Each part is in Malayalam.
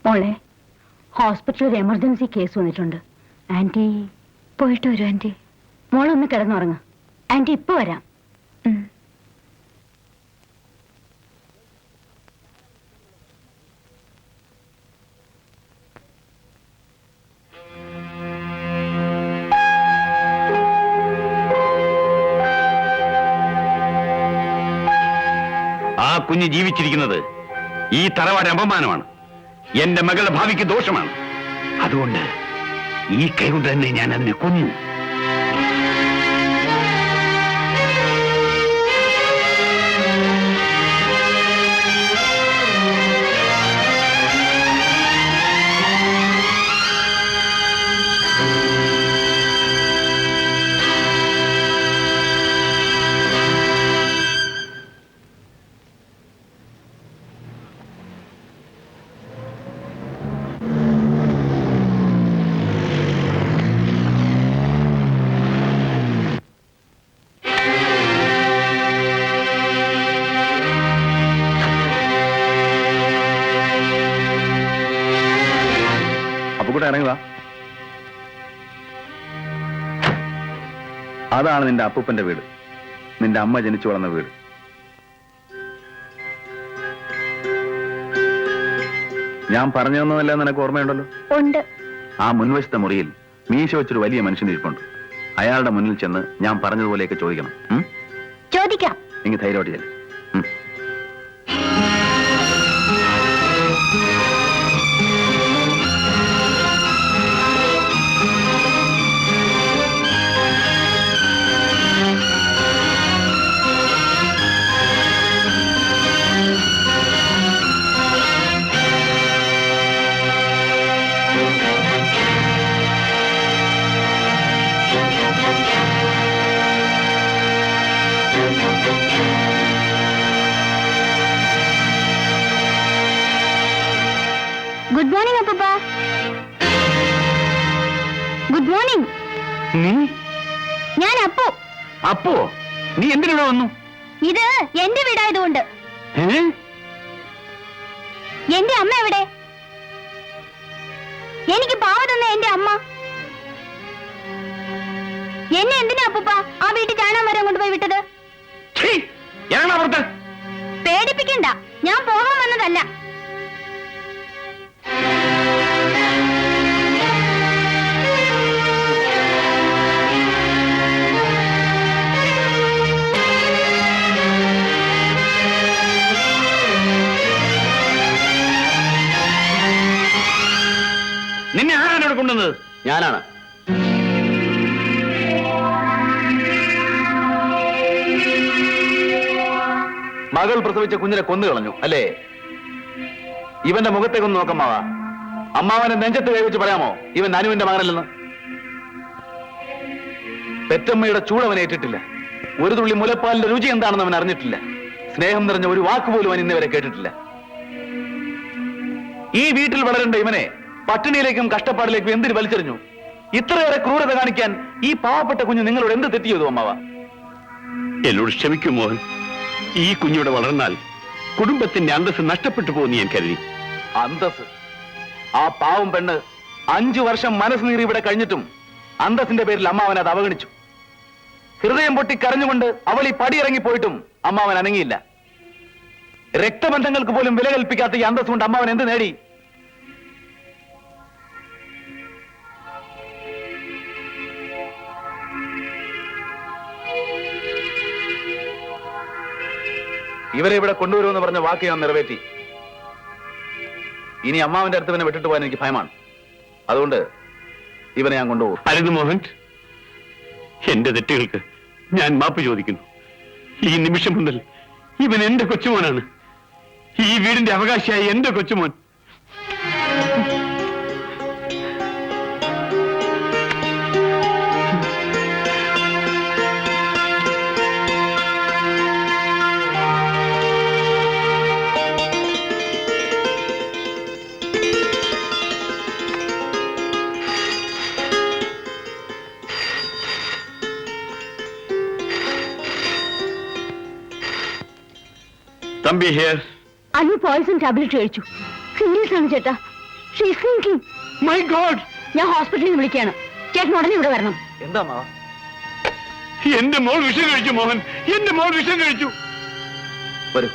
മോളെ, ഹോസ്പിറ്റലിൽ ഒരു എമർജൻസി കേസ് വന്നിട്ടുണ്ട്. ആന്റി പോയിട്ട് വരൂ ആന്റി. മോളൊന്ന് കിടന്നുറങ്ങ. ആന്റി ഇപ്പൊ വരാം. ആ കുഞ്ഞ് ജീവിച്ചിരിക്കുന്നത് ഈ തറവാട് അപമാനമാണ്. എന്റെ മകളുടെ ഭാവിക്ക് ദോഷമാണ്. അതുകൊണ്ട് ഈ കൈകൊണ്ട് തന്നെ ഞാൻ അതിനെ കൊന്നു. ഇറങ്ങുക. അതാണ് നിന്റെ അപ്പൂപ്പന്റെ വീട്, നിന്റെ അമ്മ ജനിച്ചു വളർന്ന വീട്. ഞാൻ പറഞ്ഞു തന്നതല്ല നിനക്ക് ഓർമ്മയുണ്ടല്ലോ? ഉണ്ട്. ആ മുൻവശത്തെ മുറിയിൽ മീശ വെച്ചൊരു വലിയ മനുഷ്യൻ ഇരിപ്പുണ്ട്. അയാളുടെ മുന്നിൽ ചെന്ന് ഞാൻ പറഞ്ഞതുപോലെയൊക്കെ ചോദിക്കണം. ചോദിക്കാം. എനിക്ക് ധൈര്യമായിട്ട് ചെല്ലും. ഗുഡ് മോർണിംഗ് അപ്പൂപ്പ. Good morning. നീ? ഞാൻ അപ്പു. അപ്പോ നീ എന്തിനൂടെ വന്നു? ഇത് എന്റെ വീടായതുകൊണ്ട്. എന്റെ അമ്മ എവിടെ? എനിക്ക് പാവ തന്ന എന്റെ അമ്മ. എന്നെ എന്തിനാ അപ്പൂപ്പ ആ വീട്ടിൽ കാണാൻ വരാൻ കൊണ്ടുപോയി വിട്ടത്? പേടിപ്പിക്കണ്ട, ഞാൻ പോകാൻ വന്നതല്ല. നിന്നെ ആരാണ് ഇവിടെ കൊണ്ടുവന്നത്? ഞാനാണ്. മകൾ പ്രസവിച്ച കുഞ്ഞിനെ കൊന്നു കളഞ്ഞു അല്ലേ? ഇവന്റെ മുഖത്തേക്കൊന്ന് നോക്കമ്മാവാ. അമ്മാവനെ നെഞ്ചത്ത് കൈവച്ച് പറയാമോ ഇവൻ അനുവിന്റെ മകനല്ലെന്ന്? പെറ്റമ്മയുടെ ചൂടവനെ ഏറ്റിട്ടില്ല. ഒരു തുള്ളി മുലപ്പാലിന്റെ രുചി എന്താണെന്ന് അവൻ അറിഞ്ഞിട്ടില്ല. സ്നേഹം നിറഞ്ഞ ഒരു വാക്കുപോലും അവൻ ഇന്നവരെ കേട്ടിട്ടില്ല. ഈ വീട്ടിൽ വളരേണ്ട ഇവനെ പട്ടിണിയിലേക്കും കഷ്ടപ്പാടിലേക്കും എന്തിന് വലിച്ചെറിഞ്ഞു? ഇത്രയേറെ ക്രൂരത കാണിക്കാൻ ഈ പാവപ്പെട്ട കുഞ്ഞ് നിങ്ങളോട് എന്ത് തെറ്റ് ചെയ്തു അമ്മാവ? എന്നോട് ക്ഷമിക്കൂ മോഹൻ. ഈ കുഞ്ഞിവിടെ വളർന്നാൽ കുടുംബത്തിന്റെ അന്തസ് നഷ്ടപ്പെട്ടു പോകുന്നു ഞാൻ കരുതി. അന്തസ്? ആ പാവം പെണ്ണ് 5 വർഷം മനസ്സ് നീറി ഇവിടെ കഴിഞ്ഞിട്ടും അന്തസ്സിന്റെ പേരിൽ അമ്മാവൻ അത് അവഗണിച്ചു. ഹൃദയം പൊട്ടി കരഞ്ഞുകൊണ്ട് അവൾ ഈ പടിയിറങ്ങിപ്പോയിട്ടും അമ്മാവൻ അനങ്ങിയില്ല. രക്തബന്ധങ്ങൾക്ക് പോലും വില കൽപ്പിക്കാത്ത ഈ അന്തസ് കൊണ്ട് അമ്മാവൻ എന്ത് നേടി? ഇവരെ ഇവിടെ കൊണ്ടുവരുമെന്ന് പറഞ്ഞ വാക്ക് ഞാൻ നിറവേറ്റി. ഇനി അമ്മാവന്റെ അടുത്ത് ഇവനെ വിട്ടിട്ട് പോകാൻ എനിക്ക് ഭയമാണ്. അതുകൊണ്ട് ഇവനെ ഞാൻ കൊണ്ടുപോകും. അരുത് മോഹൻ, എന്റെ തെറ്റുകൾക്ക് ഞാൻ മാപ്പ് ചോദിക്കുന്നു. ഈ നിമിഷം മുതൽ ഇവൻ എന്റെ കൊച്ചുമോനാണ്. ഈ വീടിന്റെ അവകാശിയായി എന്റെ കൊച്ചുമോൻ. Thampi here. Anu poison tablet കഴിച്ചു. സീരിയസ് ആണ് ചേട്ടാ. She is sinking. My god! ഞാൻ ഹോസ്പിറ്റലിൽ നിന്ന് വിളിക്കുകയാണ്. ചേട്ടൻ ഉടനെ ഇവിടെ വരണം. എന്താ അമ്മാവ? എന്റെ മോൾ വിഷം കഴിച്ചു മോഹൻ, എന്റെ മോൾ വിഷം കഴിച്ചു. വരൂ.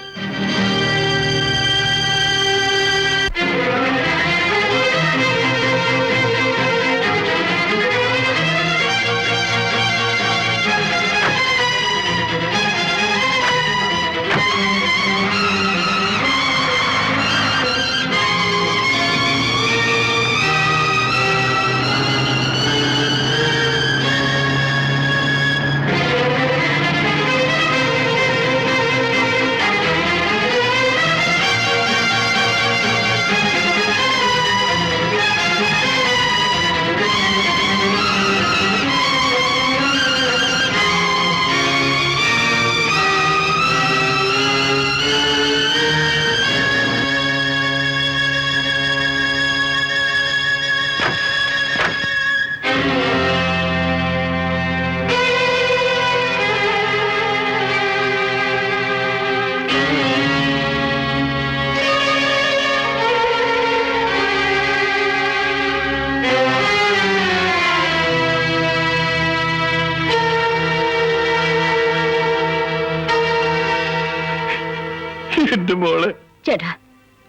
എന്റെ മോളെ. ചേട്ടാ,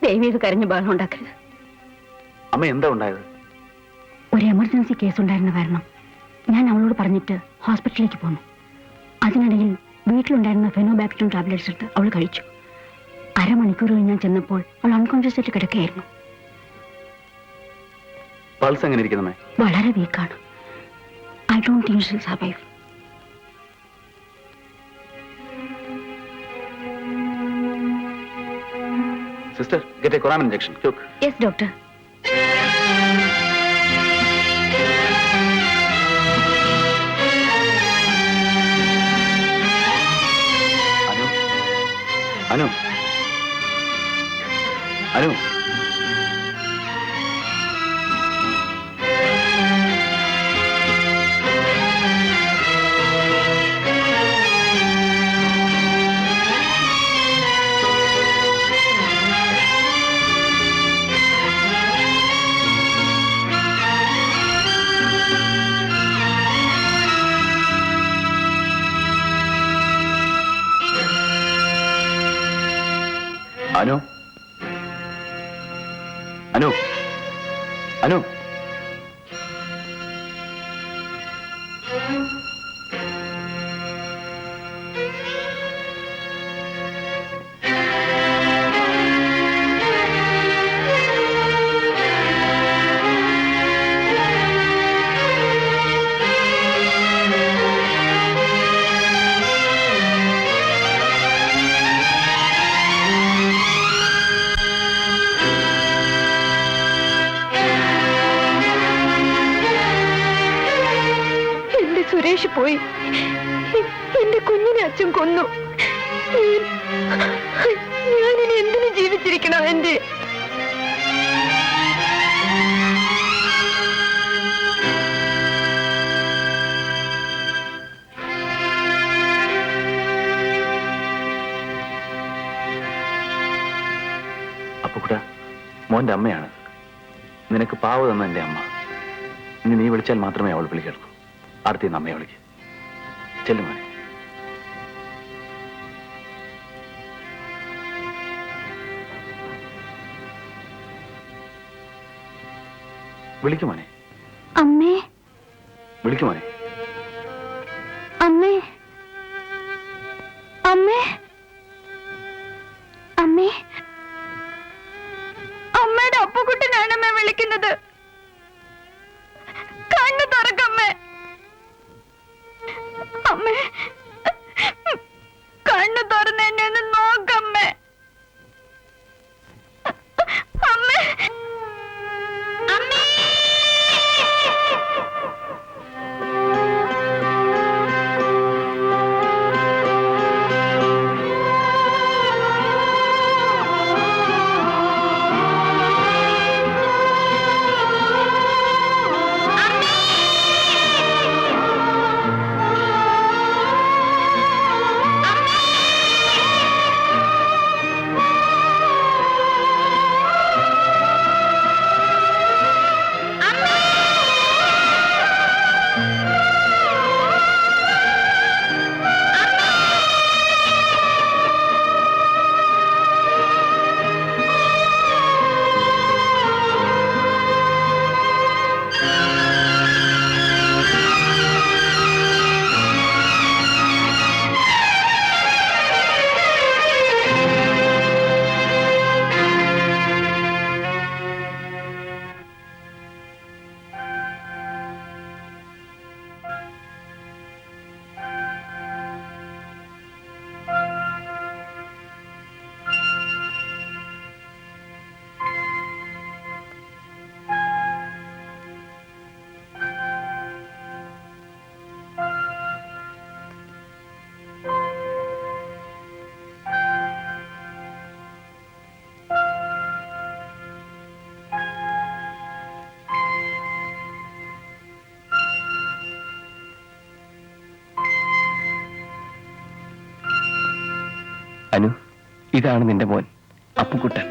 ദയവേത് കരഞ്ഞ് ബഹളം ഉണ്ടാക്കരുത്. അമ്മ എന്താ ഉണ്ടായത്? ഒരു എമർജൻസി കേസ് ഉണ്ടായിരുന്ന കാരണം ഞാൻ അവളോട് പറഞ്ഞിട്ട് ഹോസ്പിറ്റലിലേക്ക് പോന്നു. അതിനിടയിൽ വീട്ടിലുണ്ടായിരുന്ന ഫെനോബാക്ടീരിയം ടാബ്ലറ്റ്സ് എടുത്ത് അവൾ കഴിച്ചു. അരമണിക്കൂർ കഴിഞ്ഞ് ഞാൻ ചെന്നപ്പോൾ അവൾ അൺകോൺഷ്യസ് ആയിട്ട് കിടക്കുകയായിരുന്നു. പൾസ് എങ്ങനെ ഇരിക്കുന്നമ്മേ? വളരെ വീക്കാണ്. I don't think she'll survive. Sister, get a coramine injection. quick. Yes doctor. Anu, Anu, Anu. Anu, Anu, Anu. Suresh പോയി. എന്റെ കുഞ്ഞിനെ അച്ഛൻ കൊന്നു. ഞാനിനി എന്തിനു ജീവിച്ചിരിക്കണം? എന്റെ അപ്പുക്കുട്ട, മോന്റെ അമ്മയാണ്. നിനക്ക് പാവ തന്ന എന്റെ അമ്മ. ഇനി നീ വിളിച്ചാൽ മാത്രമേ അവൾ വിളിക്കൂ. അടുത്ത് അമ്മയെ വിളിക്ക്. ചെല്ലുമോനെ. വിളിക്കുമോനെ. അമ്മേ, വിളിക്കുമോനെ. അമ്മേ, അമ്മേ, അമ്മേ. അമ്മയുടെ അപ്പുകുട്ടനാണ് അമ്മ വിളിക്കുന്നത്. കണ്ണു തുറക്കമ്മേ. അമ്മേ, കണ്ണു തുറന്ന് എന്നെ ഒന്ന് നോക്കമ്മേ. അമ്മേ, അമ്മേ. ഇതാണ് നിന്റെ മോൻ അപ്പുക്കുട്ടൻ.